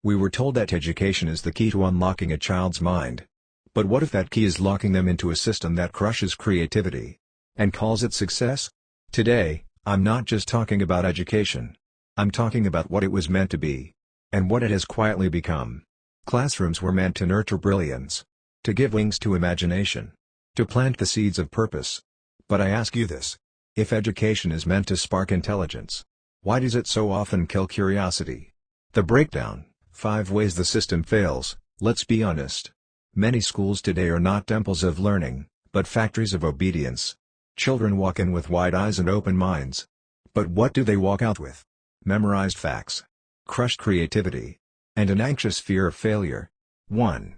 We were told that education is the key to unlocking a child's mind. But what if that key is locking them into a system that crushes creativity and calls it success? Today, I'm not just talking about education. I'm talking about what it was meant to be and what it has quietly become. Classrooms were meant to nurture brilliance, to give wings to imagination, to plant the seeds of purpose. But I ask you this: if education is meant to spark intelligence, why does it so often kill curiosity? The breakdown: 5 ways the system fails. Let's be honest. Many schools today are not temples of learning, but factories of obedience. Children walk in with wide eyes and open minds. But what do they walk out with? Memorized facts, crushed creativity, and an anxious fear of failure. 1.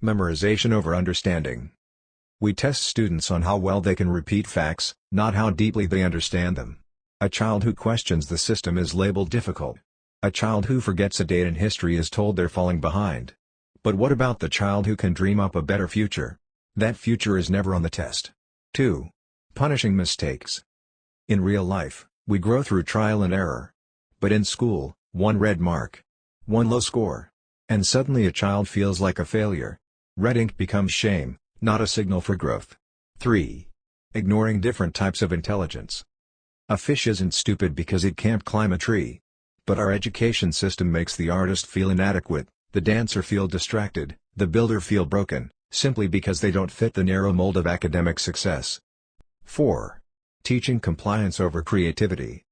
Memorization over understanding. We test students on how well they can repeat facts, not how deeply they understand them. A child who questions the system is labeled difficult. A child who forgets a date in history is told they're falling behind. But what about the child who can dream up a better future? That future is never on the test. 2. Punishing mistakes. In real life, we grow through trial and error. But in school, one red mark, one low score, and suddenly a child feels like a failure. Red ink becomes shame, not a signal for growth. 3. Ignoring different types of intelligence. A fish isn't stupid because it can't climb a tree. But our education system makes the artist feel inadequate, the dancer feel distracted, the builder feel broken, simply because they don't fit the narrow mold of academic success. 4. Teaching compliance over creativity.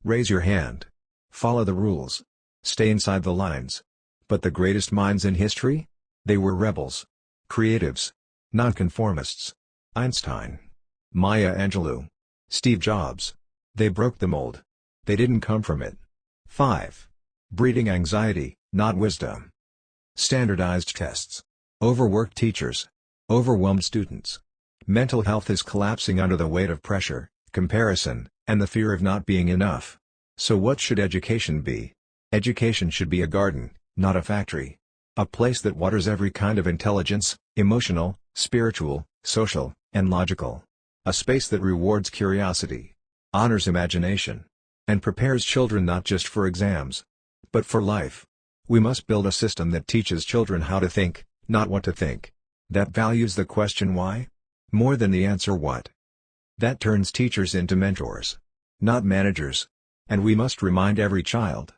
Raise your hand. Follow the rules. Stay inside the lines. But the greatest minds in history? They were rebels. Creatives. Nonconformists. Einstein. Maya Angelou. Steve Jobs. They broke the mold. They didn't come from it. 5. Breeding anxiety, not wisdom. Standardized tests. Overworked teachers. Overwhelmed students. Mental health is collapsing under the weight of pressure, comparison, and the fear of not being enough. So what should education be? Education should be a garden, not a factory. A place that waters every kind of intelligence, emotional, spiritual, social, and logical. A space that rewards curiosity, honors imagination, and prepares children not just for exams, but for life. We must build a system that teaches children how to think, not what to think. That values the question why, more than the answer what. That turns teachers into mentors, not managers. And we must remind every child: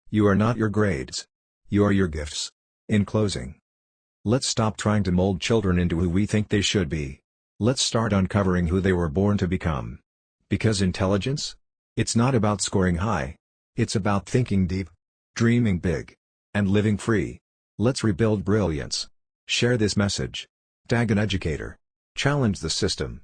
you are not your grades. You are your gifts. In closing, let's stop trying to mold children into who we think they should be. Let's start uncovering who they were born to become. Because intelligence? It's not about scoring high. It's about thinking deep, dreaming big, and living free. Let's rebuild brilliance. Share this message. Tag an educator. Challenge the system.